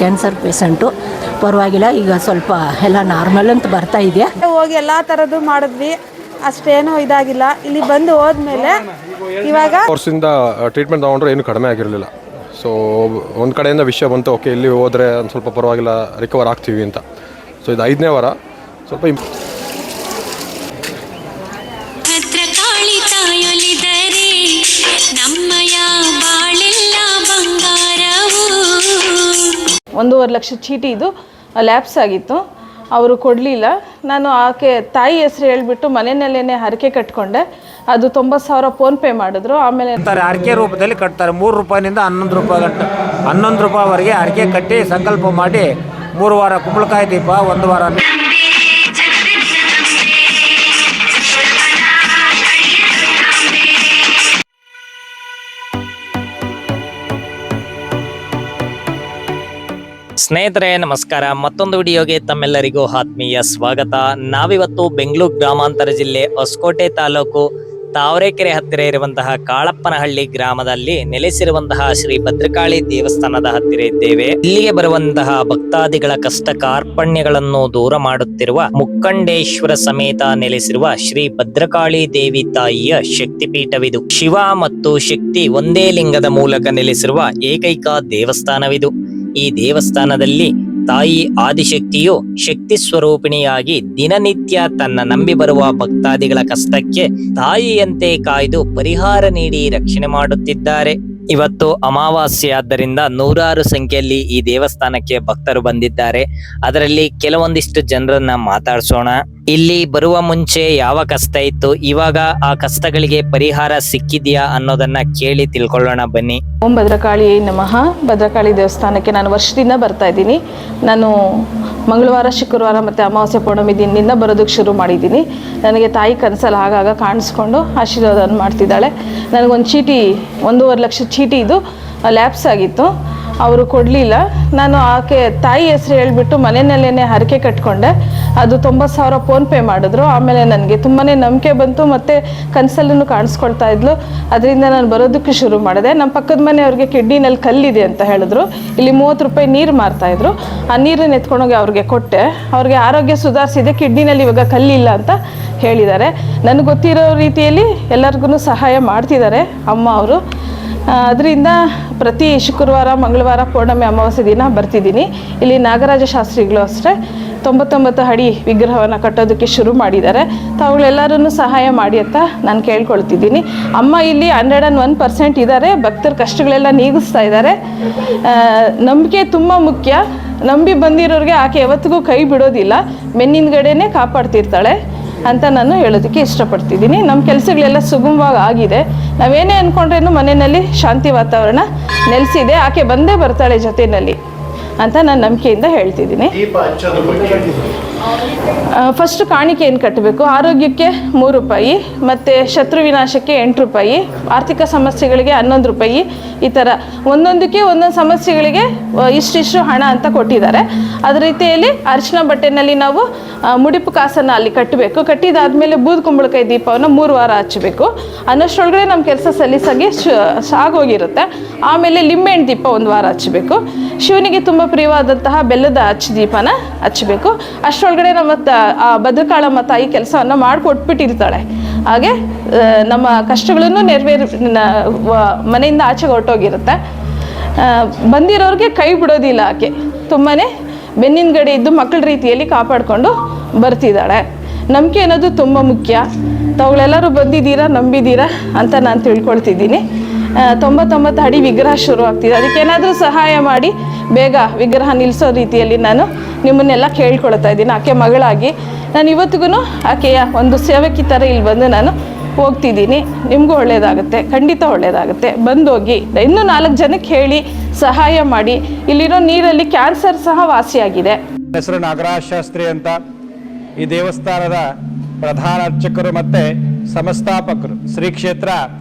Cancer patient. ಪರವಾಗಿಲ್ಲ, ಈಗ ಸ್ವಲ್ಪ ಎಲ್ಲ ನಾರ್ಮಲ್ ಅಂತ ಬರ್ತಾ ಇದೆಯಾ. ಹೋಗಿ ಎಲ್ಲ ಥರದ್ದು ಮಾಡಿದ್ವಿ, ಅಷ್ಟೇನೂ ಇದಾಗಿಲ್ಲ. ಇಲ್ಲಿ ಬಂದು ಹೋದ್ಮೇಲೆ ಇವಾಗ ವರ್ಷದಿಂದ ಟ್ರೀಟ್ಮೆಂಟ್ ತೊಗೊಂಡ್ರೆ ಏನು ಕಡಿಮೆ ಆಗಿರಲಿಲ್ಲ. ಸೊ ಒಂದು ಕಡೆಯಿಂದ ವಿಷಯ ಬಂತು, ಓಕೆ ಇಲ್ಲಿ ಹೋದರೆ ಒಂದು ಸ್ವಲ್ಪ ಪರವಾಗಿಲ್ಲ ರಿಕವರ್ ಆಗ್ತೀವಿ ಅಂತ. ಸೊ ಇದು 5ನೇ ವಾರ. ಸ್ವಲ್ಪ ಒಂದೂವರೆ ಲಕ್ಷ ಚೀಟಿ ಇದು ಲ್ಯಾಪ್ಸ್ ಆಗಿತ್ತು, ಅವರು ಕೊಡಲಿಲ್ಲ. ನಾನು ಆಕೆ ತಾಯಿ ಹೆಸರು ಹೇಳಿಬಿಟ್ಟು ಮನೆಯಲ್ಲೇ ಹರಕೆ ಕಟ್ಕೊಂಡೆ. ಅದು 90,000 ಫೋನ್ಪೇ ಮಾಡಿದ್ರು. ಆಮೇಲೆ ಹರಕೆ ರೂಪದಲ್ಲಿ ಕಟ್ತಾರೆ. 3 ರೂಪಾಯಿನಿಂದ 11 ರೂಪಾಯಿ ಗಂಟೆ 11 ರೂಪಾಯಿವರೆಗೆ ಹರಕೆ ಕಟ್ಟಿ ಸಂಕಲ್ಪ ಮಾಡಿ 3 ವಾರ ಕುಂಬಳಕಾಯಿ ದೀಪ, 1 ವಾರ ಸ್ನೇಹಿತರೆ ನಮಸ್ಕಾರ. ಮತ್ತೊಂದು ವಿಡಿಯೋಗೆ ತಮ್ಮೆಲ್ಲರಿಗೂ ಆತ್ಮೀಯ ಸ್ವಾಗತ. ನಾವಿವತ್ತು ಬೆಂಗಳೂರು ಗ್ರಾಮಾಂತರ ಜಿಲ್ಲೆ ಹೊಸಕೋಟೆ ತಾಲೂಕು ತಾವರೆಕೆರೆ ಹತ್ತಿರ ಇರುವಂತಹ ಕಾಳಪ್ಪನಹಳ್ಳಿ ಗ್ರಾಮದಲ್ಲಿ ನೆಲೆಸಿರುವಂತಹ ಶ್ರೀ ಭದ್ರಕಾಳಿ ದೇವಸ್ಥಾನದ ಹತ್ತಿರ ಇದ್ದೇವೆ. ಇಲ್ಲಿಗೆ ಬರುವಂತಹ ಭಕ್ತಾದಿಗಳ ಕಷ್ಟ ಕಾರ್ಪಣ್ಯಗಳನ್ನು ದೂರ ಮಾಡುತ್ತಿರುವ ಮುಕ್ಕಂಡೇಶ್ವರ ಸಮೇತ ನೆಲೆಸಿರುವ ಶ್ರೀ ಭದ್ರಕಾಳಿ ದೇವಿ ತಾಯಿಯ ಶಕ್ತಿಪೀಠವಿದು. ಶಿವ ಮತ್ತು ಶಕ್ತಿ ಒಂದೇ ಲಿಂಗದ ಮೂಲಕ ನೆಲೆಸಿರುವ ಏಕೈಕ ದೇವಸ್ಥಾನವಿದು. ಈ ದೇವಸ್ಥಾನದಲ್ಲಿ ತಾಯಿ ಆದಿಶಕ್ತಿಯು ಶಕ್ತಿ ಸ್ವರೂಪಿಣಿಯಾಗಿ ದಿನನಿತ್ಯ ತನ್ನ ನಂಬಿ ಬರುವ ಭಕ್ತಾದಿಗಳ ಕಷ್ಟಕ್ಕೆ ತಾಯಿಯಂತೆ ಕಾಯ್ದು ಪರಿಹಾರ ನೀಡಿ ರಕ್ಷಣೆ ಮಾಡುತ್ತಿದ್ದಾರೆ. ಇವತ್ತು ಅಮಾವಾಸ್ಯೆ ಆದ್ದರಿಂದ ನೂರಾರು ಸಂಖ್ಯೆಯಲ್ಲಿ ಈ ದೇವಸ್ಥಾನಕ್ಕೆ ಭಕ್ತರು ಬಂದಿದ್ದಾರೆ. ಅದರಲ್ಲಿ ಕೆಲವೊಂದಿಷ್ಟು ಜನರನ್ನ ಮಾತಾಡ್ಸೋಣ. ಇಲ್ಲಿ ಬರುವ ಮುಂಚೆ ಯಾವ ಕಷ್ಟ ಇತ್ತು, ಇವಾಗ ಆ ಕಷ್ಟಗಳಿಗೆ ಪರಿಹಾರ ಸಿಕ್ಕಿದ್ಯಾ ಅನ್ನೋದನ್ನ ಕೇಳಿ ತಿಳ್ಕೊಳ್ಳೋಣ ಬನ್ನಿ. ಓಂ ಭದ್ರಕಾಳಿ ನಮಃ. ಭದ್ರಕಾಳಿ ದೇವಸ್ಥಾನಕ್ಕೆ ನಾನು ವರ್ಷದಿಂದ ಬರ್ತಾ ಇದ್ದೀನಿ. ನಾನು ಮಂಗಳವಾರ, ಶುಕ್ರವಾರ ಮತ್ತು ಅಮಾವಾಸ್ಯೆ ಪೌರ್ಣಮಿ ದಿನದಿಂದ ಬರೋದಕ್ಕೆ ಶುರು ಮಾಡಿದ್ದೀನಿ. ನನಗೆ ತಾಯಿ ಕನಸಲ್ಲಿ ಆಗಾಗ ಕಾಣಿಸ್ಕೊಂಡು ಆಶೀರ್ವಾದವನ್ನು ಮಾಡ್ತಿದ್ದಾಳೆ. ನನಗೊಂದು ಚೀಟಿ, 1.5 ಲಕ್ಷ ಚೀಟಿ ಇದು ಲ್ಯಾಪ್ಸ್ ಆಗಿತ್ತು, ಅವರು ಕೊಡಲಿಲ್ಲ. ನಾನು ಆಕೆ ತಾಯಿ ಹೆಸರು ಹೇಳಿಬಿಟ್ಟು ಮನೆಯಲ್ಲೇ ಹರಕೆ ಕಟ್ಕೊಂಡೆ. ಅದು 90,000 ಫೋನ್ಪೇ ಮಾಡಿದ್ರು. ಆಮೇಲೆ ನನಗೆ ತುಂಬಾ ನಂಬಿಕೆ ಬಂತು, ಮತ್ತು ಕನಸಲ್ಲೂ ಕಾಣಿಸ್ಕೊಳ್ತಾ ಇದ್ಲು. ಅದರಿಂದ ನಾನು ಬರೋದಕ್ಕೆ ಶುರು ಮಾಡಿದೆ. ನಮ್ಮ ಪಕ್ಕದ ಮನೆಯವ್ರಿಗೆ ಕಿಡ್ನಿನಲ್ಲಿ ಕಲ್ಲಿದೆ ಅಂತ ಹೇಳಿದ್ರು. ಇಲ್ಲಿ 30 ರೂಪಾಯಿ ನೀರು ಮಾರ್ತಾಯಿದ್ರು. ಆ ನೀರನ್ನು ಎತ್ಕೊಂಡೋಗಿ ಅವ್ರಿಗೆ ಕೊಟ್ಟೆ. ಅವ್ರಿಗೆ ಆರೋಗ್ಯ ಸುಧಾರಿಸಿದೆ, ಕಿಡ್ನಿನಲ್ಲಿ ಇವಾಗ ಕಲ್ಲಿಲ್ಲ ಅಂತ ಹೇಳಿದ್ದಾರೆ. ನನಗೆ ಗೊತ್ತಿರೋ ರೀತಿಯಲ್ಲಿ ಎಲ್ಲರಿಗೂ ಸಹಾಯ ಮಾಡ್ತಿದ್ದಾರೆ ಅಮ್ಮ ಅವರು. ಅದರಿಂದ ಪ್ರತಿ ಶುಕ್ರವಾರ, ಮಂಗಳವಾರ, ಪೌರ್ಣಮಿ, ಅಮಾವಾಸ್ಯೆ ದಿನ ಬರ್ತಿದ್ದೀನಿ. ಇಲ್ಲಿ ನಾಗರಾಜ ಶಾಸ್ತ್ರಿಗಳು ಅಷ್ಟೇ 99 ಅಡಿ ವಿಗ್ರಹವನ್ನು ಕಟ್ಟೋದಕ್ಕೆ ಶುರು ಮಾಡಿದ್ದಾರೆ. ತಾವುಗಳೆಲ್ಲರೂ ಸಹಾಯ ಮಾಡಿ ಅಂತ ನಾನು ಕೇಳ್ಕೊಳ್ತಿದ್ದೀನಿ. ಅಮ್ಮ ಇಲ್ಲಿ 101% ಇದ್ದಾರೆ. ಭಕ್ತರ ಕಷ್ಟಗಳೆಲ್ಲ ನೀಗಿಸ್ತಾ ಇದ್ದಾರೆ. ನಂಬಿಕೆ ತುಂಬ ಮುಖ್ಯ. ನಂಬಿ ಬಂದಿರೋರಿಗೆ ಆಕೆ ಯಾವತ್ತಿಗೂ ಕೈ ಬಿಡೋದಿಲ್ಲ, ಬೆನ್ನಿನಗಡೆನೇ ಕಾಪಾಡ್ತಿರ್ತಾಳೆ ಅಂತ ನಾನು ಹೇಳೋದಕ್ಕೆ ಇಷ್ಟಪಡ್ತಿದ್ದೀನಿ. ನಮ್ಮ ಕೆಲಸಗಳೆಲ್ಲ ಸುಗಮವಾಗಿ ಆಗಿದೆ. ನಾವೇನೇ ಅಂದ್ಕೊಂಡ್ರೇನು ಮನೆಯಲ್ಲಿ ಶಾಂತಿ ವಾತಾವರಣ ನೆಲೆಸಿದೆ. ಆಕೆ ಬಂದೇ ಬರ್ತಾಳೆ ಜೊತೆಯಲ್ಲಿ ಅಂತ ನಾನು ನಂಬಿಕೆಯಿಂದ ಹೇಳ್ತಿದ್ದೀನಿ. ಫಸ್ಟು ಕಾಣಿಕೆ ಏನು ಕಟ್ಟಬೇಕು? ಆರೋಗ್ಯಕ್ಕೆ 3 ರೂಪಾಯಿ, ಮತ್ತು ಶತ್ರು ವಿನಾಶಕ್ಕೆ 8 ರೂಪಾಯಿ, ಆರ್ಥಿಕ ಸಮಸ್ಯೆಗಳಿಗೆ 11 ರೂಪಾಯಿ. ಈ ಥರ ಒಂದೊಂದಕ್ಕೆ ಒಂದೊಂದು ಸಮಸ್ಯೆಗಳಿಗೆ ಇಷ್ಟಿಷ್ಟು ಹಣ ಅಂತ ಕೊಟ್ಟಿದ್ದಾರೆ. ಅದೇ ರೀತಿಯಲ್ಲಿ ಅರಿಶಿನ ಬಟ್ಟೆನಲ್ಲಿ ನಾವು ಮುಡಿಪು ಕಾಸನ್ನು ಅಲ್ಲಿ ಕಟ್ಟಬೇಕು. ಕಟ್ಟಿದಾದ್ಮೇಲೆ ಬೂದು ಕುಂಬಳಕಾಯಿ ದೀಪವನ್ನು 3 ವಾರ ಹಚ್ಚಬೇಕು. ಅನ್ನಷ್ಟರೊಳಗಡೆ ನಮ್ಮ ಕೆಲಸ ಸಲೀಸಾಗಿ ಆಗೋಗಿರುತ್ತೆ. ಆಮೇಲೆ ಲಿಂಬೆಹಣ್ಣು ದೀಪ 1 ವಾರ ಹಚ್ಚಬೇಕು. ಶಿವನಿಗೆ ತುಂಬ ಪ್ರಿಯವಾದಂತಹ ಬೆಲ್ಲದ ದೀಪನ ಹಚ್ಚಬೇಕು. ಅಷ್ಟರೊಳಗಡೆ ನಮ್ಮ ಭದ್ರಕಾಳಮ್ಮ ತಾಯಿ ಕೆಲಸವನ್ನು ಮಾಡಿಕೊಟ್ಬಿಟ್ಟಿರ್ತಾಳೆ. ಹಾಗೆ ನಮ್ಮ ಕಷ್ಟಗಳನ್ನು ಮನೆಯಿಂದ ಆಚೆಗೆ ಹೊರಟೋಗಿರುತ್ತೆ. ಬಂದಿರೋರಿಗೆ ಕೈ ಬಿಡೋದಿಲ್ಲ ಆಕೆ. ತುಂಬಾ ಬೆನ್ನಿನಗಡೆ ಇದ್ದು ಮಕ್ಕಳ ರೀತಿಯಲ್ಲಿ ಕಾಪಾಡಿಕೊಂಡು ಬರ್ತಿದ್ದಾಳೆ. ನಂಬಿಕೆ ಅನ್ನೋದು ತುಂಬ ಮುಖ್ಯ. ತಾವುಗಳೆಲ್ಲರೂ ಬಂದಿದ್ದೀರಾ, ನಂಬಿದ್ದೀರಾ ಅಂತ ನಾನು ತಿಳ್ಕೊಳ್ತಿದ್ದೀನಿ. 99 ಅಡಿ ವಿಗ್ರಹ ಶುರು ಆಗ್ತಿದೆ. ಅದಕ್ಕೇನಾದರೂ ಸಹಾಯ ಮಾಡಿ ಬೇಗ ವಿಗ್ರಹ ನಿಲ್ಲಿಸೋ ರೀತಿಯಲ್ಲಿ ನಾನು ನಿಮ್ಮನ್ನೆಲ್ಲ ಕೇಳ್ಕೊಳ್ತಾ ಇದ್ದೀನಿ. ಆಕೆ ಮಗಳಾಗಿ ನಾನು ಇವತ್ತಿಗೂ ಆಕೆಯ ಒಂದು ಸೇವಕಿ ಥರ ಇಲ್ಲಿ ಬಂದು ನಾನು ಹೋಗ್ತಿದ್ದೀನಿ. ನಿಮಗೂ ಒಳ್ಳೆಯದಾಗುತ್ತೆ, ಖಂಡಿತ ಒಳ್ಳೆಯದಾಗುತ್ತೆ. ಬಂದೋಗಿ ಇನ್ನೂ 4 ಜನಕ್ಕೆ ಹೇಳಿ ಸಹಾಯ ಮಾಡಿ. ಇಲ್ಲಿರೋ ನೀರಲ್ಲಿ ಕ್ಯಾನ್ಸರ್ ಸಹ ವಾಸಿಯಾಗಿದೆ. ಹೆಸರು ನಾಗರಾಜ ಶಾಸ್ತ್ರಿ ಅಂತ. ಈ ದೇವಸ್ಥಾನದ ಪ್ರಧಾನ ಅರ್ಚಕರು ಮತ್ತು ಸಂಸ್ಥಾಪಕರು. ಶ್ರೀ ಕ್ಷೇತ್ರ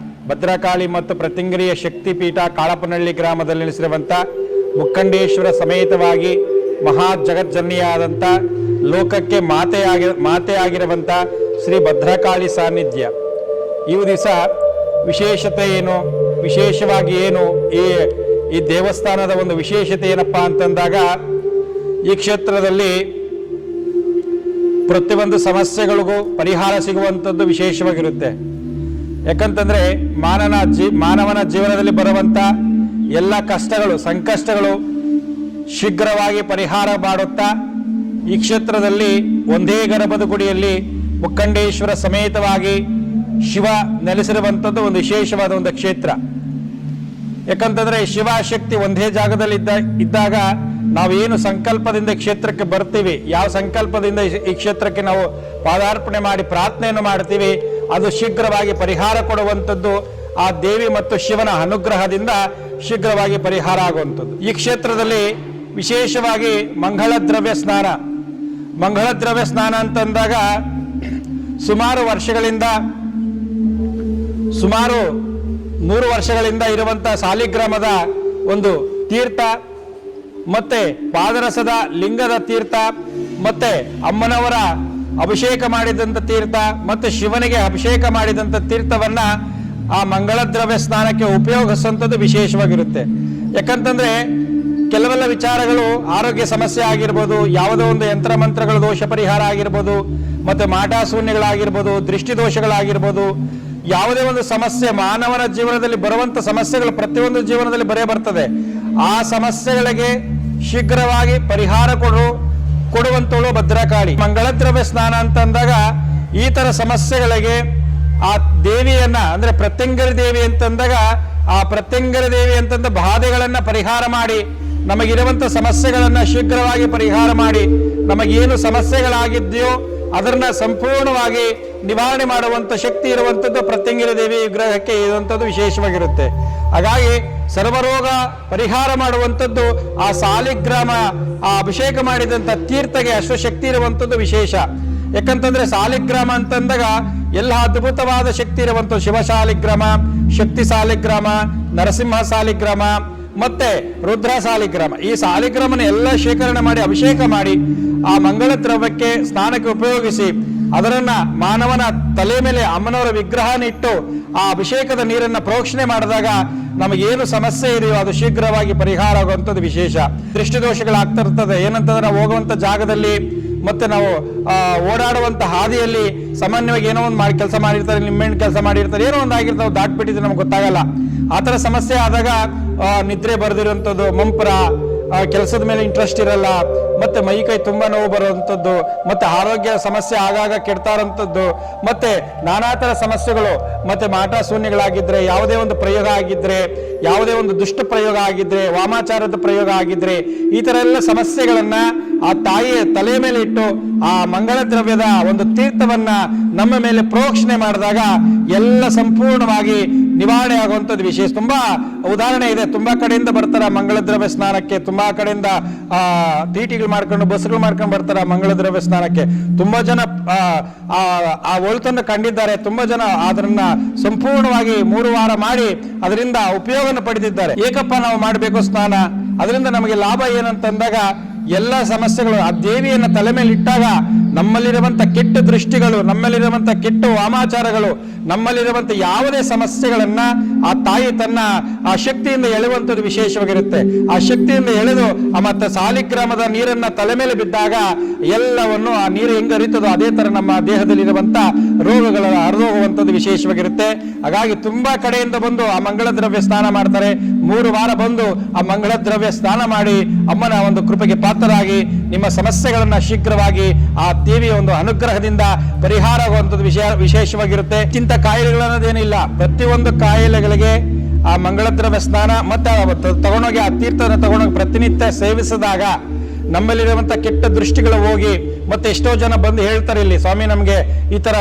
ಭದ್ರಕಾಳಿ ಮತ್ತು ಪ್ರತಿಂಗರಿಯ ಶಕ್ತಿಪೀಠ ಕಾಳಪ್ಪನಹಳ್ಳಿ ಗ್ರಾಮದಲ್ಲಿ ನೆಲೆಸಿರುವಂಥ ಮುಕ್ಕಂಡೇಶ್ವರ ಸಮೇತವಾಗಿ ಮಹಾ ಜಗಜ್ಜನನಿಯಾದಂಥ ಲೋಕಕ್ಕೆ ಮಾತೆ ಆಗಿರುವಂಥ ಶ್ರೀ ಭದ್ರಕಾಳಿ ಸಾನ್ನಿಧ್ಯ. ಈ ದಿವಸ ವಿಶೇಷತೆ ಏನು, ವಿಶೇಷವಾಗಿ ಏನು, ಈ ದೇವಸ್ಥಾನದ ಒಂದು ವಿಶೇಷತೆ ಏನಪ್ಪ ಅಂತಂದಾಗ ಈ ಕ್ಷೇತ್ರದಲ್ಲಿ ಪ್ರತಿಯೊಂದು ಸಮಸ್ಯೆಗಳಿಗೂ ಪರಿಹಾರ ಸಿಗುವಂಥದ್ದು ವಿಶೇಷವಾಗಿರುತ್ತೆ. ಯಾಕಂತಂದರೆ ಮಾನವನ ಜೀವನದಲ್ಲಿ ಬರುವಂಥ ಎಲ್ಲ ಕಷ್ಟಗಳು ಸಂಕಷ್ಟಗಳು ಶೀಘ್ರವಾಗಿ ಪರಿಹಾರ ಮಾಡುತ್ತಾ ಈ ಕ್ಷೇತ್ರದಲ್ಲಿ ಒಂದೇ ಗರ್ಭದ ಗುಡಿಯಲ್ಲಿ ಮುಕ್ಕಂಡೇಶ್ವರ ಸಮೇತವಾಗಿ ಶಿವ ನೆಲೆಸಿರುವಂಥದ್ದು ಒಂದು ವಿಶೇಷವಾದ ಒಂದು ಕ್ಷೇತ್ರ. ಯಾಕಂತಂದರೆ ಶಿವಶಕ್ತಿ ಒಂದೇ ಜಾಗದಲ್ಲಿ ಇದ್ದಾಗ ನಾವೇನು ಸಂಕಲ್ಪದಿಂದ ಕ್ಷೇತ್ರಕ್ಕೆ ಬರ್ತೀವಿ, ಯಾವ ಸಂಕಲ್ಪದಿಂದ ಈ ಕ್ಷೇತ್ರಕ್ಕೆ ನಾವು ಪಾದಾರ್ಪಣೆ ಮಾಡಿ ಪ್ರಾರ್ಥನೆಯನ್ನು ಮಾಡ್ತೀವಿ, ಅದು ಶೀಘ್ರವಾಗಿ ಪರಿಹಾರ ಕೊಡುವಂಥದ್ದು ಆ ದೇವಿ ಮತ್ತು ಶಿವನ ಅನುಗ್ರಹದಿಂದ ಶೀಘ್ರವಾಗಿ ಪರಿಹಾರ ಆಗುವಂಥದ್ದು. ಈ ಕ್ಷೇತ್ರದಲ್ಲಿ ವಿಶೇಷವಾಗಿ ಮಂಗಳ ದ್ರವ್ಯ ಸ್ನಾನ ಅಂತಂದಾಗ ಸುಮಾರು 100 ವರ್ಷಗಳಿಂದ ಇರುವಂಥ ಸಾಲಿಗ್ರಾಮದ ಒಂದು ತೀರ್ಥ, ಮತ್ತೆ ಪಾದರಸದ ಲಿಂಗದ ತೀರ್ಥ, ಮತ್ತೆ ಅಮ್ಮನವರ ಅಭಿಷೇಕ ಮಾಡಿದಂಥ ತೀರ್ಥ, ಮತ್ತೆ ಶಿವನಿಗೆ ಅಭಿಷೇಕ ಮಾಡಿದಂಥ ತೀರ್ಥವನ್ನ ಆ ಮಂಗಳ ದ್ರವ್ಯ ಸ್ನಾನಕ್ಕೆ ಉಪಯೋಗಿಸುವಂಥದ್ದು ವಿಶೇಷವಾಗಿರುತ್ತೆ. ಯಾಕಂತಂದ್ರೆ ಕೆಲವೆಲ್ಲ ವಿಚಾರಗಳು ಆರೋಗ್ಯ ಸಮಸ್ಯೆ ಆಗಿರ್ಬೋದು, ಯಾವುದೋ ಒಂದು ಯಂತ್ರ ಮಂತ್ರಗಳ ದೋಷ ಪರಿಹಾರ ಆಗಿರ್ಬೋದು, ಮತ್ತೆ ಮಾಟ ಶೂನ್ಯಗಳಾಗಿರ್ಬೋದು, ದೃಷ್ಟಿ ದೋಷಗಳಾಗಿರ್ಬೋದು, ಯಾವುದೇ ಒಂದು ಸಮಸ್ಯೆ ಮಾನವನ ಜೀವನದಲ್ಲಿ ಬರುವಂತ ಸಮಸ್ಯೆಗಳು ಪ್ರತಿಯೊಂದು ಜೀವನದಲ್ಲಿ ಬರ್ತದೆ. ಆ ಸಮಸ್ಯೆಗಳಿಗೆ ಶೀಘ್ರವಾಗಿ ಪರಿಹಾರ ಕೊಡುವಂತವಳು ಭದ್ರಕಾಳಿ. ಮಂಗಳ ದ್ರವ್ಯ ಸ್ನಾನ ಅಂತಂದಾಗ ಈ ತರ ಸಮಸ್ಯೆಗಳಿಗೆ ಆ ದೇವಿಯನ್ನ ಅಂದ್ರೆ ಪ್ರತ್ಯಂಗರಿ ದೇವಿ ಅಂತಂದಾಗ ಆ ಪ್ರತ್ಯಂಗರಿ ದೇವಿ ಅಂತಂದ ಬಾಧೆಗಳನ್ನ ಪರಿಹಾರ ಮಾಡಿ ನಮಗಿರುವಂತ ಸಮಸ್ಯೆಗಳನ್ನ ಶೀಘ್ರವಾಗಿ ಪರಿಹಾರ ಮಾಡಿ ನಮಗೇನು ಸಮಸ್ಯೆಗಳಾಗಿದೆಯೋ ಅದನ್ನ ಸಂಪೂರ್ಣವಾಗಿ ನಿವಾರಣೆ ಮಾಡುವಂತ ಶಕ್ತಿ ಇರುವಂತದ್ದು ಪ್ರತ್ಯಂಗಿರ ದೇವಿ ವಿಗ್ರಹಕ್ಕೆ ಇರುವಂತದ್ದು ವಿಶೇಷವಾಗಿರುತ್ತೆ. ಹಾಗಾಗಿ ಸರ್ವರೋಗ ಪರಿಹಾರ ಮಾಡುವಂಥದ್ದು ಆ ಸಾಲಿಗ್ರಾಮ ಆ ಅಭಿಷೇಕ ಮಾಡಿದಂಥ ತೀರ್ಥಗೆ ಅಷ್ಟು ಶಕ್ತಿ ಇರುವಂಥದ್ದು ವಿಶೇಷ. ಯಾಕಂತಂದ್ರೆ ಸಾಲಿಗ್ರಾಮ ಅಂತಂದಾಗ ಎಲ್ಲ ಅದ್ಭುತವಾದ ಶಕ್ತಿ ಇರುವಂಥ ಶಿವ ಸಾಲಿಗ್ರಾಮ, ಶಕ್ತಿ ಸಾಲಿಗ್ರಾಮ, ನರಸಿಂಹ ಸಾಲಿಗ್ರಾಮ ಮತ್ತೆ ರುದ್ರ ಸಾಲಿಗ್ರಾಮ. ಈ ಸಾಲಿಗ್ರಾಮನ ಎಲ್ಲ ಶೇಖರಣೆ ಮಾಡಿ ಅಭಿಷೇಕ ಮಾಡಿ ಆ ಮಂಗಳ ದ್ರವ್ಯಕ್ಕೆ ಸ್ನಾನಕ್ಕೆ ಉಪಯೋಗಿಸಿ ಅದರನ್ನ ಮಾನವನ ತಲೆ ಮೇಲೆ ಅಮ್ಮನವರ ವಿಗ್ರಹನ ಇಟ್ಟು ಆ ಅಭಿಷೇಕದ ನೀರನ್ನ ಪ್ರೋಕ್ಷಣೆ ಮಾಡಿದಾಗ ನಮಗೇನು ಸಮಸ್ಯೆ ಇದೆಯೋ ಅದು ಶೀಘ್ರವಾಗಿ ಪರಿಹಾರ ಆಗುವಂಥದ್ದು ವಿಶೇಷ. ದೃಷ್ಟಿದೋಷಗಳಾಗ್ತಾ ಇರ್ತದೆ. ಏನಂತಂದ್ರೆ ನಾವು ಹೋಗುವಂತ ಜಾಗದಲ್ಲಿ ಮತ್ತೆ ನಾವು ಓಡಾಡುವಂತ ಹಾದಿಯಲ್ಲಿ ಸಾಮಾನ್ಯವಾಗಿ ಏನೋ ಒಂದು ಕೆಲಸ ಮಾಡಿರ್ತಾರೆ, ನಿಮ್ಮೆಣ್ಣು ಕೆಲಸ ಮಾಡಿರ್ತಾರೆ, ಏನೋ ಒಂದು ಆಗಿರ್ತಾವೆ, ದಾಟ್ಬಿಟ್ಟಿದ್ರೆ ನಮ್ಗೆ ಗೊತ್ತಾಗಲ್ಲ. ಆ ಥರ ಸಮಸ್ಯೆ ಆದಾಗ ನಿದ್ರೆ ಬರೆದಿರುವಂಥದ್ದು, ಮಂಪರ, ಕೆಲಸದ ಮೇಲೆ ಇಂಟ್ರೆಸ್ಟ್ ಇರಲ್ಲ, ಮತ್ತೆ ಮೈ ಕೈ ತುಂಬಾ ನೋವು ಬರುವಂಥದ್ದು, ಮತ್ತೆ ಆರೋಗ್ಯ ಸಮಸ್ಯೆ ಆಗಾಗ ಕೆಡ್ತಾ ಇರೋಂಥದ್ದು, ಮತ್ತೆ ನಾನಾ ಥರ ಸಮಸ್ಯೆಗಳು, ಮತ್ತೆ ಮಾಟ ಶೂನ್ಯಗಳಾಗಿದ್ರೆ, ಯಾವುದೇ ಒಂದು ಪ್ರಯೋಗ ಆಗಿದ್ರೆ, ಯಾವುದೇ ಒಂದು ದುಷ್ಟ ಪ್ರಯೋಗ ಆಗಿದ್ರೆ, ವಾಮಾಚಾರದ ಪ್ರಯೋಗ ಆಗಿದ್ರೆ, ಈ ಥರ ಎಲ್ಲ ಸಮಸ್ಯೆಗಳನ್ನ ಆ ತಾಯಿಯ ತಲೆ ಮೇಲೆ ಇಟ್ಟು ಆ ಮಂಗಳ ದ್ರವ್ಯದ ಒಂದು ತೀರ್ಥವನ್ನ ನಮ್ಮ ಮೇಲೆ ಪ್ರೋಕ್ಷಣೆ ಮಾಡಿದಾಗ ಎಲ್ಲ ಸಂಪೂರ್ಣವಾಗಿ ನಿವಾರಣೆ ಆಗುವಂಥದ್ದು ವಿಶೇಷ. ತುಂಬಾ ಉದಾಹರಣೆ ಇದೆ. ತುಂಬಾ ಕಡೆಯಿಂದ ಬರ್ತಾರ ಮಂಗಳ ದ್ರವ್ಯ ಸ್ನಾನಕ್ಕೆ, ತುಂಬಾ ಕಡೆಯಿಂದ ತೀಟಿಗಳು ಮಾಡ್ಕೊಂಡು ಬಸ್ಗಳು ಮಾಡ್ಕೊಂಡು ಬರ್ತಾರ ಮಂಗಳ ದ್ರವ್ಯ ಸ್ನಾನಕ್ಕೆ. ತುಂಬಾ ಜನ ಆ ಒಳಿತನ್ನು ಕಂಡಿದ್ದಾರೆ. ತುಂಬಾ ಜನ ಅದನ್ನ ಸಂಪೂರ್ಣವಾಗಿ 3 ವಾರ ಮಾಡಿ ಅದರಿಂದ ಉಪಯೋಗವನ್ನು ಪಡೆದಿದ್ದಾರೆ. ಏಕಪ್ಪ ನಾವು ಮಾಡಬೇಕು ಸ್ನಾನ, ಅದರಿಂದ ನಮಗೆ ಲಾಭ ಏನಂತಂದಾಗ ಎಲ್ಲ ಸಮಸ್ಯೆಗಳು ಆ ದೇವಿಯನ್ನ ತಲೆ ಮೇಲೆ ಇಟ್ಟಾಗ ನಮ್ಮಲ್ಲಿರುವಂತ ಕೆಟ್ಟ ದೃಷ್ಟಿಗಳು, ನಮ್ಮಲ್ಲಿರುವಂತ ಕೆಟ್ಟ ವಾಮಾಚಾರಗಳು, ನಮ್ಮಲ್ಲಿರುವಂತ ಯಾವುದೇ ಸಮಸ್ಯೆಗಳನ್ನ ಆ ತಾಯಿ ತನ್ನ ಆ ಶಕ್ತಿಯಿಂದ ಎಳೆಯುವಂಥದ್ದು ವಿಶೇಷವಾಗಿರುತ್ತೆ. ಆ ಶಕ್ತಿಯಿಂದ ಎಳೆದು ಮತ್ತೆ ಸಾಲಿಗ್ರಾಮದ ನೀರನ್ನ ತಲೆ ಮೇಲೆ ಬಿದ್ದಾಗ ಎಲ್ಲವನ್ನು ಆ ನೀರು ಹೆಂಗ ಹರಿತದೋ ಅದೇ ತರ ನಮ್ಮ ದೇಹದಲ್ಲಿರುವಂತ ರೋಗಗಳ ಹರಿದೋಗುವಂಥದ್ದು ವಿಶೇಷವಾಗಿರುತ್ತೆ. ಹಾಗಾಗಿ ತುಂಬಾ ಕಡೆಯಿಂದ ಬಂದು ಆ ಮಂಗಳ ದ್ರವ್ಯ ಸ್ನಾನ ಮಾಡ್ತಾರೆ. 3 ವಾರ ಬಂದು ಆ ಮಂಗಳ ದ್ರವ್ಯ ಸ್ನಾನ ಮಾಡಿ ಅಮ್ಮನ ಒಂದು ಕೃಪೆಗೆ ಪಾತ್ರರಾಗಿ ನಿಮ್ಮ ಸಮಸ್ಯೆಗಳನ್ನ ಶೀಘ್ರವಾಗಿ ಆ ದೇವಿಯ ಒಂದು ಅನುಗ್ರಹದಿಂದ ಪರಿಹಾರ ಆಗುವಂಥದ್ದು ವಿಶೇಷವಾಗಿರುತ್ತೆ. ಇಂಥ ಕಾಯಿಲೆಗಳನ್ನೋದೇನಿಲ್ಲ. ಪ್ರತಿಯೊಂದು ಕಾಯಿಲೆಗಳಿಗೆ ಆ ಮಂಗಳ ದ್ರವ್ಯ ಸ್ನಾನ ಮತ್ತೆ ತಗೊಂಡೋಗಿ ಆ ತೀರ್ಥವನ್ನು ತಗೊಂಡೋಗಿ ಪ್ರತಿನಿತ್ಯ ಸೇವಿಸಿದಾಗ ನಮ್ಮಲ್ಲಿರುವಂತ ಕೆಟ್ಟ ದೃಷ್ಟಿಗಳು ಹೋಗಿ, ಮತ್ತೆ ಎಷ್ಟೋ ಜನ ಬಂದು ಹೇಳ್ತಾರೆ ಇಲ್ಲಿ, ಸ್ವಾಮಿ ನಮ್ಗೆ ಈ ತರ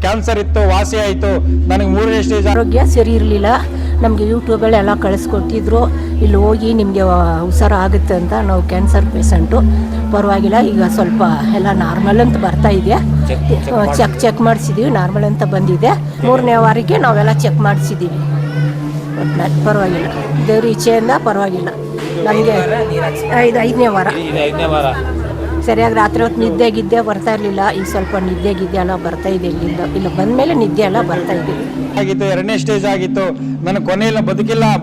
ಕ್ಯಾನ್ಸರ್ ಇತ್ತು, ವಾಸಿ ಆಯ್ತು, ನನಗೆ 3ನೇ ಸ್ಟೇಜ್ ಆರೋಗ್ಯ ಸರಿ ಇರಲಿಲ್ಲ, ನಮಗೆ ಯೂಟ್ಯೂಬಲ್ಲೆಲ್ಲ ಕಳಿಸ್ಕೊಟ್ಟಿದ್ರು, ಇಲ್ಲಿ ಹೋಗಿ ನಿಮಗೆ ಹುಷಾರು ಆಗುತ್ತೆ ಅಂತ. ನಾವು ಕ್ಯಾನ್ಸರ್ ಪೇಷಂಟು, ಪರವಾಗಿಲ್ಲ, ಈಗ ಸ್ವಲ್ಪ ಎಲ್ಲ ನಾರ್ಮಲ್ ಅಂತ ಬರ್ತಾ ಇದೆ. ಚೆಕ್ ಮಾಡಿಸಿದ್ದೀವಿ, ನಾರ್ಮಲ್ ಅಂತ ಬಂದಿದೆ. 3ನೇ ವಾರಕ್ಕೆ ನಾವೆಲ್ಲ ಚೆಕ್ ಮಾಡಿಸಿದ್ದೀವಿ. ಪರವಾಗಿಲ್ಲ, ದೇವ್ರ ಇಚ್ಛೆಯಿಂದ ಪರವಾಗಿಲ್ಲ. ನಮಗೆ 5ನೇ ವಾರ ಸರಿಯಾಗಿ ರಾತ್ರಿ ಹೊತ್ತು ನಿದ್ದೆ ಬರ್ತಾ ಇರಲಿಲ್ಲ. ಈಗ ಸ್ವಲ್ಪ ನಿದ್ದೆ ಎಲ್ಲ ಬರ್ತಾ ಇದೆ. ಇಲ್ಲ ಬಂದಮೇಲೆ ನಿದ್ದೆ ಎಲ್ಲ ಬರ್ತಾ ಇದೆ. ಆಗಿತ್ತು, 2ನೇ ಸ್ಟೇಜ್ ಆಗಿತ್ತು. ನನಗೆ ಕೊನೆಯಲ್ಲಿ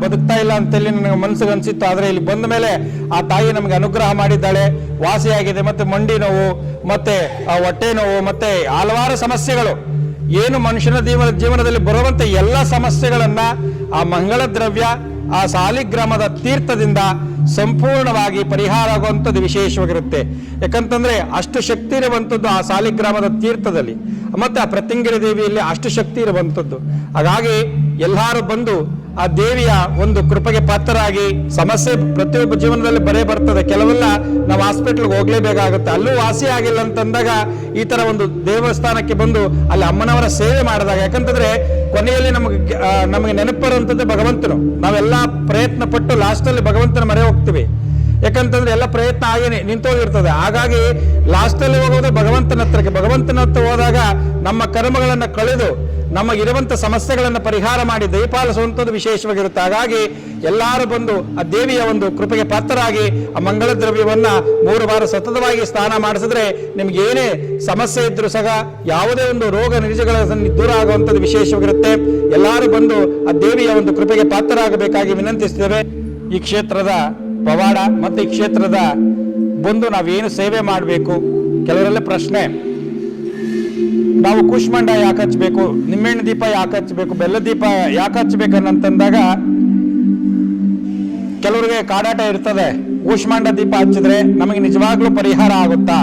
ಬದುಕ್ತಾ ಇಲ್ಲ ಅಂತೇಳಿ ನನಗೆ ಮನಸ್ಸಿಗೆ ಅನಿಸಿತ್ತು. ಆದರೆ ಇಲ್ಲಿ ಬಂದ ಮೇಲೆ ಆ ತಾಯಿ ನಮಗೆ ಅನುಗ್ರಹ ಮಾಡಿದ್ದಾಳೆ, ವಾಸಿಯಾಗಿದೆ. ಮತ್ತೆ ಮಂಡಿ ನೋವು, ಮತ್ತೆ ಹೊಟ್ಟೆ ನೋವು, ಮತ್ತೆ ಹಲವಾರು ಸಮಸ್ಯೆಗಳು ಏನು ಮನುಷ್ಯನ ಜೀವನದಲ್ಲಿ ಬರುವಂತ ಎಲ್ಲ ಸಮಸ್ಯೆಗಳನ್ನ ಆ ಮಂಗಳ ದ್ರವ್ಯ, ಆ ಸಾಲಿಗ್ರಾಮದ ತೀರ್ಥದಿಂದ ಸಂಪೂರ್ಣವಾಗಿ ಪರಿಹಾರ ಆಗುವಂಥದ್ದು ವಿಶೇಷವಾಗಿರುತ್ತೆ. ಯಾಕಂತಂದ್ರೆ ಅಷ್ಟು ಶಕ್ತಿ ಇರುವಂಥದ್ದು ಆ ಸಾಲಿಗ್ರಾಮದ ತೀರ್ಥದಲ್ಲಿ, ಮತ್ತೆ ಆ ಪ್ರತ್ಯಂಗಿರಿ ದೇವಿಯಲ್ಲಿ ಅಷ್ಟು ಶಕ್ತಿ ಇರುವಂಥದ್ದು. ಹಾಗಾಗಿ ಎಲ್ಲರೂ ಬಂದು ಆ ದೇವಿಯ ಒಂದು ಕೃಪೆಗೆ ಪಾತ್ರರಾಗಿ, ಸಮಸ್ಯೆ ಪ್ರತಿಯೊಬ್ಬ ಜೀವನದಲ್ಲಿ ಬರ್ತದೆ. ಕೆಲವೆಲ್ಲ ನಾವು ಹಾಸ್ಪಿಟ್ಲ್ಗೆ ಹೋಗ್ಲೇಬೇಕಾಗುತ್ತೆ. ಅಲ್ಲೂ ವಾಸಿ ಆಗಿಲ್ಲ ಅಂತಂದಾಗ ಈ ತರ ಒಂದು ದೇವಸ್ಥಾನಕ್ಕೆ ಬಂದು ಅಲ್ಲಿ ಅಮ್ಮನವರ ಸೇವೆ ಮಾಡಿದಾಗ, ಯಾಕಂತಂದ್ರೆ ಕೊನೆಯಲ್ಲಿ ನಮಗೆ ನೆನಪು ಬರುವಂಥದ್ದು ಭಗವಂತನು. ನಾವೆಲ್ಲ ಪ್ರಯತ್ನ ಪಟ್ಟು ಲಾಸ್ಟಲ್ಲಿ ಭಗವಂತನ ಮರೆ ಹೋಗ್ತೀವಿ. ಯಾಕಂತಂದ್ರೆ ಎಲ್ಲ ಪ್ರಯತ್ನ ಆಗೇನೆ ನಿಂತೋಗಿರ್ತದೆ. ಹಾಗಾಗಿ ಲಾಸ್ಟಲ್ಲಿ ಹೋಗೋದು ಭಗವಂತನ ಹತ್ರ ಹೋದಾಗ ನಮ್ಮ ಕರ್ಮಗಳನ್ನು ಕಳೆದು ನಮಗಿರುವಂಥ ಸಮಸ್ಯೆಗಳನ್ನು ಪರಿಹಾರ ಮಾಡಿ ದಯಪಾಲಿಸುವಂಥದ್ದು ವಿಶೇಷವಾಗಿರುತ್ತೆ. ಹಾಗಾಗಿ ಎಲ್ಲರೂ ಬಂದು ಆ ದೇವಿಯ ಒಂದು ಕೃಪೆಗೆ ಪಾತ್ರರಾಗಿ ಆ ಮಂಗಳ ದ್ರವ್ಯವನ್ನ 3 ಬಾರಿ ಸತತವಾಗಿ ಸ್ನಾನ ಮಾಡಿಸಿದ್ರೆ ನಿಮ್ಗೆ ಏನೇ ಸಮಸ್ಯೆ ಇದ್ರೂ ಸಹ ಯಾವುದೇ ಒಂದು ರೋಗ ನಿರುಜಗಳ ದೂರ ಆಗುವಂಥದ್ದು ವಿಶೇಷವಾಗಿರುತ್ತೆ. ಎಲ್ಲರೂ ಬಂದು ಆ ದೇವಿಯ ಒಂದು ಕೃಪೆಗೆ ಪಾತ್ರರಾಗಬೇಕಾಗಿ ವಿನಂತಿಸ್ತೇವೆ. ಈ ಕ್ಷೇತ್ರದ ಪವಾಡ ಮತ್ತೆ ಈ ಕ್ಷೇತ್ರದ ಬಂದು ನಾವೇನು ಸೇವೆ ಮಾಡಬೇಕು. ಕೆಲವರೆಲ್ಲ ಪ್ರಶ್ನೆ, ನಾವು ಕೂಷ್ಮಾಂಡ ಯಾಕೆ ಹಚ್ಚಬೇಕು, ನಿಮ್ಮೆಣ್ಣೆ ದೀಪ ಯಾಕೆ ಹಚ್ಚಬೇಕು, ಬೆಲ್ಲ ದೀಪ ಯಾಕೆ ಹಚ್ಚಬೇಕನ್ನಂತಂದಾಗ ಕೆಲವರಿಗೆ ಕಾಡಾಟ ಇರ್ತದೆ. ಕೂಷ್ಮಾಂಡ ದೀಪ ಹಚ್ಚಿದ್ರೆ ನಮಗೆ ನಿಜವಾಗ್ಲೂ ಪರಿಹಾರ ಆಗುತ್ತಾ,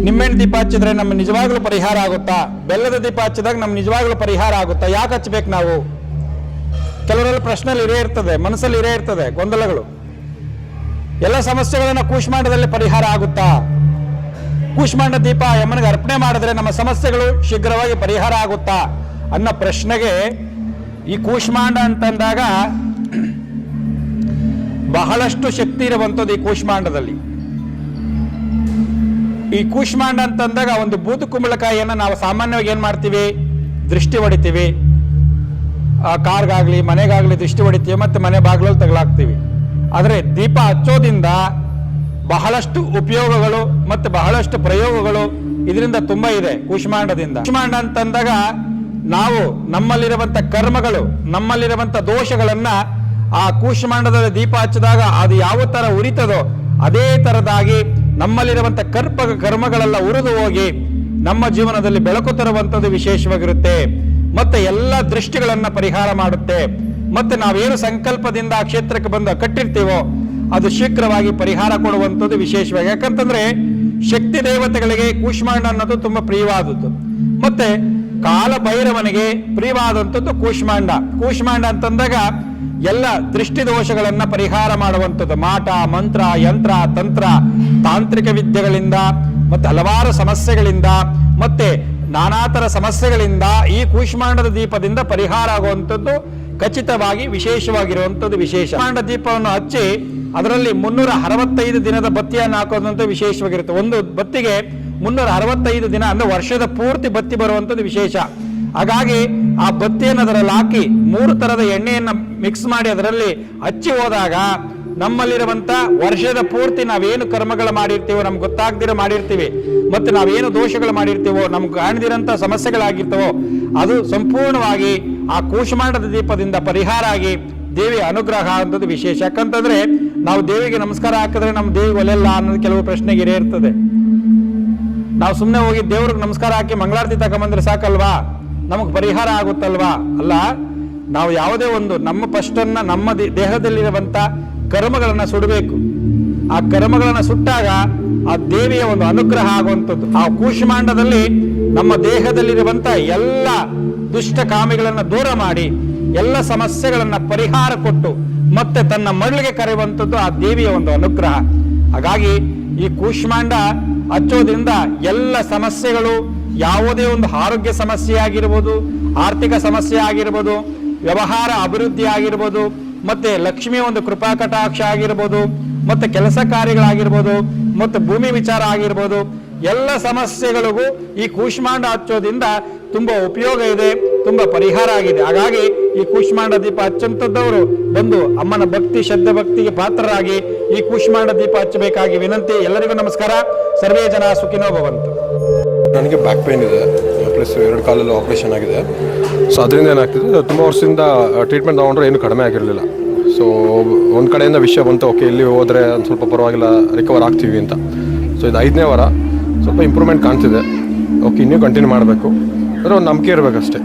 ನಿಮ್ಮೆಣ್ಣೆ ದೀಪ ಹಚ್ಚಿದ್ರೆ ನಮ್ಗೆ ನಿಜವಾಗ್ಲೂ ಪರಿಹಾರ ಆಗುತ್ತಾ, ಬೆಲ್ಲದ ದೀಪ ಹಚ್ಚಿದಾಗ ನಮ್ಗೆ ನಿಜವಾಗ್ಲೂ ಪರಿಹಾರ ಆಗುತ್ತಾ, ಯಾಕೆ ಹಚ್ಬೇಕು ನಾವು? ಕೆಲವರೆಲ್ಲ ಪ್ರಶ್ನೆಯಲ್ಲಿ ಮನಸ್ಸಲ್ಲಿ ಇರ್ತದೆ ಗೊಂದಲಗಳು. ಎಲ್ಲ ಸಮಸ್ಯೆಗಳನ್ನ ಕೂಷ್ಮಾಂಡದಲ್ಲಿ ಪರಿಹಾರ ಆಗುತ್ತಾ, ಕೂಷ್ಮಾಂಡ ದೀಪ ಯಮನಿಗೆ ಅರ್ಪಣೆ ಮಾಡಿದ್ರೆ ನಮ್ಮ ಸಮಸ್ಯೆಗಳು ಶೀಘ್ರವಾಗಿ ಪರಿಹಾರ ಆಗುತ್ತಾ ಅನ್ನೋ ಪ್ರಶ್ನೆಗೆ ಈ ಕೂಷ್ಮಾಂಡ ಅಂತಂದಾಗ ಬಹಳಷ್ಟು ಶಕ್ತಿ ಇರುವಂಥದ್ದು ಈ ಕೂಷ್ಮಾಂಡದಲ್ಲಿ. ಈ ಕೂಷ್ಮಾಂಡ ಅಂತಂದಾಗ ಒಂದು ಬೂದು ಕುಂಬಳಕಾಯಿಯನ್ನು ನಾವು ಸಾಮಾನ್ಯವಾಗಿ ಏನ್ ಮಾಡ್ತೀವಿ, ದೃಷ್ಟಿ ಹೊಡಿತೀವಿ. ಕಾರ್ಗಾಗ್ಲಿ ಮನೆಗಾಗ್ಲಿ ದೃಷ್ಟಿ ಹೊಡಿತೀವಿ, ಮತ್ತೆ ಮನೆ ಬಾಗಿಲಲ್ಲಿ ತಗಲಾಕ್ತೀವಿ. ಆದರೆ ದೀಪ ಹಚ್ಚೋದ್ರಿಂದ ಬಹಳಷ್ಟು ಉಪಯೋಗಗಳು ಮತ್ತೆ ಬಹಳಷ್ಟು ಪ್ರಯೋಗಗಳು ಇದರಿಂದ ತುಂಬಾ ಇದೆ. ಕೂಷ್ಮಾಂಡದಿಂದ, ಕೂಷ್ಮಾಂಡ ಅಂತಂದಾಗ ನಾವು ನಮ್ಮಲ್ಲಿರುವಂತ ಕರ್ಮಗಳು, ನಮ್ಮಲ್ಲಿರುವಂತ ದೋಷಗಳನ್ನ ಆ ಕೂಷ್ಮಾಂಡದ ದೀಪ ಹಚ್ಚಿದಾಗ ಅದು ಯಾವ ತರ ಉರಿತದೋ ಅದೇ ತರದಾಗಿ ನಮ್ಮಲ್ಲಿರುವಂತ ಕರ್ಮಗಳೆಲ್ಲ ಉರಿದು ಹೋಗಿ ನಮ್ಮ ಜೀವನದಲ್ಲಿ ಬೆಳಕು ತರುವಂಥದ್ದು ವಿಶೇಷವಾಗಿರುತ್ತೆ. ಮತ್ತೆ ಎಲ್ಲ ದೃಷ್ಟಿಗಳನ್ನ ಪರಿಹಾರ ಮಾಡುತ್ತೆ. ಮತ್ತೆ ನಾವೇನು ಸಂಕಲ್ಪದಿಂದ ಆ ಕ್ಷೇತ್ರಕ್ಕೆ ಬಂದು ಕಟ್ಟಿರ್ತೀವೋ ಅದು ಶೀಘ್ರವಾಗಿ ಪರಿಹಾರ ಕೊಡುವಂಥದ್ದು ವಿಶೇಷವಾಗಿ. ಯಾಕಂತಂದ್ರೆ ಶಕ್ತಿ ದೇವತೆಗಳಿಗೆ ಕೂಷ್ಮಾಂಡ ಅನ್ನೋದು ತುಂಬಾ ಪ್ರಿಯವಾದದ್ದು. ಮತ್ತೆ ಕಾಲ ಭೈರವನಿಗೆ ಪ್ರಿಯವಾದಂಥದ್ದು ಕೂಷ್ಮಾಂಡ. ಕೂಷ್ಮಾಂಡ ಅಂತಂದಾಗ ಎಲ್ಲ ದೃಷ್ಟಿ ದೋಷಗಳನ್ನ ಪರಿಹಾರ ಮಾಡುವಂಥದ್ದು. ಮಾಟ, ಮಂತ್ರ, ಯಂತ್ರ, ತಂತ್ರ, ತಾಂತ್ರಿಕ ವಿದ್ಯೆಗಳಿಂದ ಮತ್ತೆ ಹಲವಾರು ಸಮಸ್ಯೆಗಳಿಂದ ಮತ್ತೆ ನಾನಾ ತರ ಸಮಸ್ಯೆಗಳಿಂದ ಈ ಕೂಷ್ಮಾಂಡದ ದೀಪದಿಂದ ಪರಿಹಾರ ಆಗುವಂಥದ್ದು ಖಚಿತವಾಗಿ ವಿಶೇಷವಾಗಿರುವಂಥದ್ದು ವಿಶೇಷ. ಕೂಷ್ಮಾಂಡ ದೀಪವನ್ನು ಹಚ್ಚಿ ಅದರಲ್ಲಿ 365 ದಿನದ ಬತ್ತಿಯನ್ನು ಹಾಕೋದಂತ ವಿಶೇಷವಾಗಿರುತ್ತೆ. ಒಂದು ಬತ್ತಿಗೆ 365 ದಿನ ಅಂದ್ರೆ ವರ್ಷದ ಪೂರ್ತಿ ಬತ್ತಿ ಬರುವಂಥದ್ದು ವಿಶೇಷ. ಹಾಗಾಗಿ ಆ ಬತ್ತಿಯನ್ನು ಅದರಲ್ಲಿ ಹಾಕಿ 3 ತರದ ಎಣ್ಣೆಯನ್ನ ಮಿಕ್ಸ್ ಮಾಡಿ ಅದರಲ್ಲಿ ಹಚ್ಚಿ ಹೋದಾಗ ನಮ್ಮಲ್ಲಿರುವಂತ ವರ್ಷದ ಪೂರ್ತಿ ನಾವೇನು ಕರ್ಮಗಳು ಮಾಡಿರ್ತೀವೋ, ನಮ್ಗೆ ಗೊತ್ತಾಗ್ದಿರ ಮಾಡಿರ್ತೀವಿ, ಮತ್ತೆ ನಾವೇನು ದೋಷಗಳು ಮಾಡಿರ್ತೀವೋ, ನಮ್ಗೆ ಕಾಣದಿರಂತ ಸಮಸ್ಯೆಗಳಾಗಿರ್ತವೋ ಅದು ಸಂಪೂರ್ಣವಾಗಿ ಆ ಕೂಷ್ಮಾಂಡದ ದೀಪದಿಂದ ಪರಿಹಾರ ಆಗಿ ದೇವಿಯ ಅನುಗ್ರಹ ಅನ್ನೋದು ವಿಶೇಷ. ಯಾಕಂತಂದ್ರೆ ನಾವು ದೇವಿಗೆ ನಮಸ್ಕಾರ ಹಾಕಿದ್ರೆ ನಮ್ಮ ದೇವಿಗೆ ಒಲೆಲ್ಲ ಅನ್ನೋದು ಕೆಲವು ಪ್ರಶ್ನೆಗೆ ಇರ್ತದೆ. ನಾವು ಸುಮ್ಮನೆ ಹೋಗಿ ದೇವ್ರಿಗೆ ನಮಸ್ಕಾರ ಹಾಕಿ ಮಂಗಳಾರತಿ ತಗೊಂಬಂದ್ರೆ ಸಾಕಲ್ವಾ, ನಮಗೆ ಪರಿಹಾರ ಆಗುತ್ತಲ್ವಾ? ಅಲ್ಲ, ನಾವು ಯಾವುದೇ ಒಂದು ನಮ್ಮ ಫಸ್ಟನ್ನ ನಮ್ಮ ದೇಹದಲ್ಲಿರುವಂತ ಕರ್ಮಗಳನ್ನ ಸುಡಬೇಕು. ಆ ಕರ್ಮಗಳನ್ನ ಸುಟ್ಟಾಗ ಆ ದೇವಿಯ ಒಂದು ಅನುಗ್ರಹ ಆಗುವಂಥದ್ದು. ಆ ಕೂಷ್ಮಾಂಡದಲ್ಲಿ ನಮ್ಮ ದೇಹದಲ್ಲಿರುವಂತ ಎಲ್ಲ ದುಷ್ಟ ಕಾಮಿಗಳನ್ನ ದೂರ ಮಾಡಿ ಎಲ್ಲ ಸಮಸ್ಯೆಗಳನ್ನ ಪರಿಹಾರ ಕೊಟ್ಟು ಮತ್ತೆ ತನ್ನ ಮರಳಿಗೆ ಕರೆಯುವಂಥದ್ದು ಆ ದೇವಿಯ ಒಂದು ಅನುಗ್ರಹ. ಹಾಗಾಗಿ ಈ ಕೂಷ್ಮಾಂಡ ಹಚ್ಚೋದ್ರಿಂದ ಎಲ್ಲ ಸಮಸ್ಯೆಗಳು, ಯಾವುದೇ ಒಂದು ಆರೋಗ್ಯ ಸಮಸ್ಯೆ ಆಗಿರ್ಬೋದು, ಆರ್ಥಿಕ ಸಮಸ್ಯೆ ಆಗಿರ್ಬೋದು, ವ್ಯವಹಾರ ಅಭಿವೃದ್ಧಿ ಆಗಿರ್ಬೋದು, ಮತ್ತೆ ಲಕ್ಷ್ಮಿಯ ಒಂದು ಕೃಪಾ ಕಟಾಕ್ಷ ಆಗಿರ್ಬೋದು, ಮತ್ತೆ ಕೆಲಸ ಕಾರ್ಯಗಳಾಗಿರ್ಬೋದು, ಮತ್ತೆ ಭೂಮಿ ವಿಚಾರ ಆಗಿರ್ಬೋದು, ಎಲ್ಲ ಸಮಸ್ಯೆಗಳಿಗೂ ಈ ಕೂಷ್ಮಾಂಡ ಹಚ್ಚೋದ್ರಿಂದ ತುಂಬ ಉಪಯೋಗ ಇದೆ, ತುಂಬ ಪರಿಹಾರ ಆಗಿದೆ. ಹಾಗಾಗಿ ಈ ಕೂಷ್ಮಾಂಡ ದೀಪ ಹಚ್ಚಂತದ್ದವರು ಬಂದು ಅಮ್ಮನ ಭಕ್ತಿ ಶ್ರದ್ಧೆ ಭಕ್ತಿಗೆ ಪಾತ್ರರಾಗಿ ಈ ಕೂಷ್ಮಾಂಡ ದೀಪ ಹಚ್ಚಬೇಕಾಗಿ ವಿನಂತಿ. ಎಲ್ಲರಿಗೂ ನಮಸ್ಕಾರ. ಸರ್ವೇ ಜನ ಸುಖಿನೋ ಭವಂತು. ನನಗೆ ಬ್ಯಾಕ್ ಪೇನ್ ಇದೆ, ಪ್ಲಸ್ 2 ಕಾಲಲ್ಲಿ ಆಪ್ರೇಷನ್ ಆಗಿದೆ. ಸೊ ಅದರಿಂದ ಏನಾಗ್ತಿದೆ, ತುಂಬ ವರ್ಷದಿಂದ ಟ್ರೀಟ್ಮೆಂಟ್ ತೊಗೊಂಡ್ರೆ ಏನೂ ಕಡಿಮೆ ಆಗಿರಲಿಲ್ಲ. ಸೊ ಒಂದು ಕಡೆಯಿಂದ ವಿಷಯ ಬಂತು, ಓಕೆ ಇಲ್ಲಿ ಹೋದರೆ ಒಂದು ಸ್ವಲ್ಪ ಪರವಾಗಿಲ್ಲ, ರಿಕವರ್ ಆಗ್ತೀವಿ ಅಂತ. ಸೊ ಇದು 5ನೇ ವಾರ, ಸ್ವಲ್ಪ ಇಂಪ್ರೂವ್ಮೆಂಟ್ ಕಾಣ್ತಿದೆ. ಓಕೆ, ಇನ್ನೂ ಕಂಟಿನ್ಯೂ ಮಾಡಬೇಕು ಅಂದರೆ ಒಂದು ನಂಬಿಕೆ ಇರಬೇಕಷ್ಟೇ.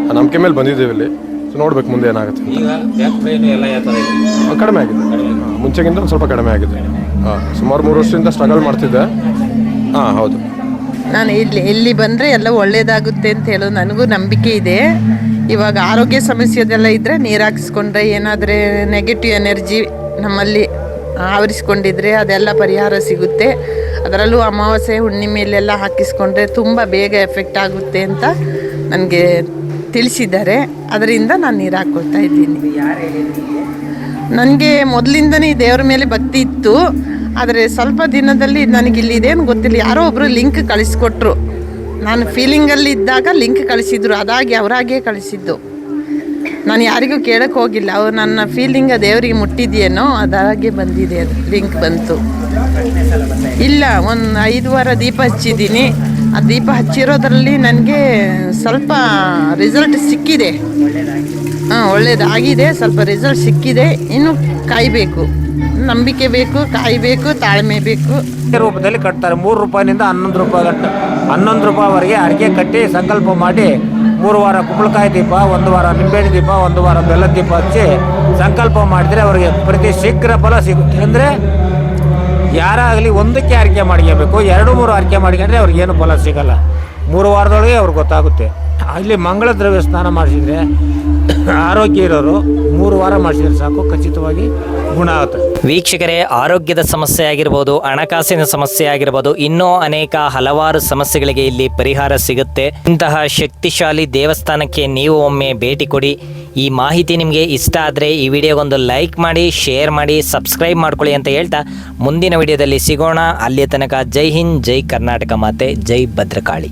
ಆ ನಂಬಿಕೆ ಮೇಲೆ ಬಂದಿದ್ದೀವಿ ಇಲ್ಲಿ. ಸೊ ನೋಡ್ಬೇಕು ಮುಂದೆ ಏನಾಗುತ್ತೆ ಅಂತ. ಕಡಿಮೆ ಆಗಿದೆ, ಮುಂಚೆಗಿಂತ ಒಂದು ಸ್ವಲ್ಪ ಕಡಿಮೆ ಆಗಿದೆ. ಸುಮಾರು 3 ವರ್ಷದಿಂದ ಸ್ಟ್ರಗಲ್ ಮಾಡ್ತಿದ್ದೆ. ಹೌದು. ನಾನು ಇಲ್ಲಿ ಬಂದರೆ ಎಲ್ಲ ಒಳ್ಳೇದಾಗುತ್ತೆ ಅಂತ ಹೇಳೋದು ನನಗೂ ನಂಬಿಕೆ ಇದೆ. ಇವಾಗ ಆರೋಗ್ಯ ಸಮಸ್ಯೆದೆಲ್ಲ ಇದ್ದರೆ ನೀರು ಹಾಕಿಸ್ಕೊಂಡ್ರೆ ಏನಾದರೆ ನೆಗೆಟಿವ್ ಎನರ್ಜಿ ನಮ್ಮಲ್ಲಿ ಆವರಿಸ್ಕೊಂಡಿದ್ರೆ ಅದೆಲ್ಲ ಪರಿಹಾರ ಸಿಗುತ್ತೆ. ಅದರಲ್ಲೂ ಅಮಾವಾಸ್ಯೆ ಹುಣ್ಣಿಮೆಲೆಲ್ಲ ಹಾಕಿಸ್ಕೊಂಡ್ರೆ ತುಂಬ ಬೇಗ ಎಫೆಕ್ಟ್ ಆಗುತ್ತೆ ಅಂತ ನನಗೆ ತಿಳಿಸಿದ್ದಾರೆ. ಅದರಿಂದ ನಾನು ನೀರು ಹಾಕ್ಕೊಳ್ತಾ ಇದ್ದೀನಿ. ನನಗೆ ಮೊದಲಿಂದನೇ ದೇವ್ರ ಮೇಲೆ ಭಕ್ತಿ ಇತ್ತು. ಆದರೆ ಸ್ವಲ್ಪ ದಿನದಲ್ಲಿ ನನಗೆ ಇಲ್ಲಿ ಇದೇನು ಗೊತ್ತಿಲ್ಲ, ಯಾರೋ ಒಬ್ಬರು ಲಿಂಕ್ ಕಳಿಸ್ಕೊಟ್ರು. ನಾನು ಫೀಲಿಂಗಲ್ಲಿ ಇದ್ದಾಗ ಲಿಂಕ್ ಕಳಿಸಿದ್ರು, ಅದಾಗಿ ಅವರಾಗೇ ಕಳಿಸಿದ್ದು. ನಾನು ಯಾರಿಗೂ ಕೇಳಕ್ಕೆ ಹೋಗಿಲ್ಲ. ಅವ್ರು ನನ್ನ ಫೀಲಿಂಗ್ ದೇವರಿಗೆ ಮುಟ್ಟಿದೆಯೇನೋ, ಅದಾಗೆ ಬಂದಿದೆ, ಅದು ಲಿಂಕ್ ಬಂತು. ಇಲ್ಲ, ಒಂದು 5 ವಾರ ದೀಪ ಹಚ್ಚಿದ್ದೀನಿ. ಆ ದೀಪ ಹಚ್ಚಿರೋದ್ರಲ್ಲಿ ನನಗೆ ಸ್ವಲ್ಪ ರಿಸಲ್ಟ್ ಸಿಕ್ಕಿದೆ. ಒಳ್ಳೇದಾಗಿದೆ, ಸ್ವಲ್ಪ ರಿಸಲ್ಟ್ ಸಿಕ್ಕಿದೆ. ಇನ್ನು ಕಾಯಬೇಕು, ನಂಬಿಕೆ ಬೇಕು, ಕಾಯಬೇಕು, ತಾಳ್ಮೆ ಬೇಕು. ರೂಪದಲ್ಲಿ ಕಟ್ತಾರೆ. 3 ರೂಪಾಯಿನಿಂದ 11 ರೂಪಾಯಿ ಗಂಟೆ 11 ರೂಪಾಯಿವರೆಗೆ ಅಡಿಕೆ ಕಟ್ಟಿ ಸಂಕಲ್ಪ ಮಾಡಿ 3 ವಾರ ಕುಂಬಳಕಾಯಿ ದೀಪ, 1 ವಾರ ನಿಂಬೆಹಣ್ಣು ದೀಪ, 1 ವಾರ ಬೆಲ್ಲದ ದೀಪ ಹಚ್ಚಿ ಸಂಕಲ್ಪ ಮಾಡಿದರೆ ಅವರಿಗೆ ಪ್ರತಿ ಶೀಘ್ರ ಫಲ ಸಿಗುತ್ತೆ. ಅಂದರೆ ಯಾರಾಗಲಿ ಒಂದಕ್ಕೆ ಆರೈಕೆ ಮಾಡ್ಕೋಬೇಕು, 2-3 ಆರೈಕೆ ಮಾಡ್ಕೊಂಡ್ರೆ ಅವ್ರಿಗೇನು ಫಲ ಸಿಗಲ್ಲ. 3 ವಾರದೊಳಗೆ ಅವ್ರಿಗೆ ಗೊತ್ತಾಗುತ್ತೆ. ಅಲ್ಲಿ ಮಂಗಳ ದ್ರವ್ಯ ಸ್ನಾನ ಮಾಡಿಸಿದ್ರೆ ಆರೋಗ್ಯ ಇರೋರು 3 ವಾರ ಮಾಡಿಸಿದ್ರೆ ಸಾಕು, ಖಚಿತವಾಗಿ ಗುಣ ಆಗುತ್ತೆ. ವೀಕ್ಷಕರೇ, ಆರೋಗ್ಯದ ಸಮಸ್ಯೆ ಆಗಿರ್ಬೋದು, ಹಣಕಾಸಿನ ಸಮಸ್ಯೆ ಆಗಿರ್ಬೋದು, ಇನ್ನೂ ಅನೇಕ ಹಲವಾರು ಸಮಸ್ಯೆಗಳಿಗೆ ಇಲ್ಲಿ ಪರಿಹಾರ ಸಿಗುತ್ತೆ. ಇಂತಹ ಶಕ್ತಿಶಾಲಿ ದೇವಸ್ಥಾನಕ್ಕೆ ನೀವು ಒಮ್ಮೆ ಭೇಟಿ ಕೊಡಿ. ಈ ಮಾಹಿತಿ ನಿಮಗೆ ಇಷ್ಟ ಆದರೆ ಈ ವಿಡಿಯೋಗೊಂದು ಲೈಕ್ ಮಾಡಿ, ಶೇರ್ ಮಾಡಿ, ಸಬ್ಸ್ಕ್ರೈಬ್ ಮಾಡ್ಕೊಳ್ಳಿ ಅಂತ ಹೇಳ್ತಾ ಮುಂದಿನ ವಿಡಿಯೋದಲ್ಲಿ ಸಿಗೋಣ. ಅಲ್ಲಿಯ ತನಕ ಜೈ ಹಿಂದ್, ಜೈ ಕರ್ನಾಟಕ ಮಾತೆ, ಜೈ ಭದ್ರಕಾಳಿ.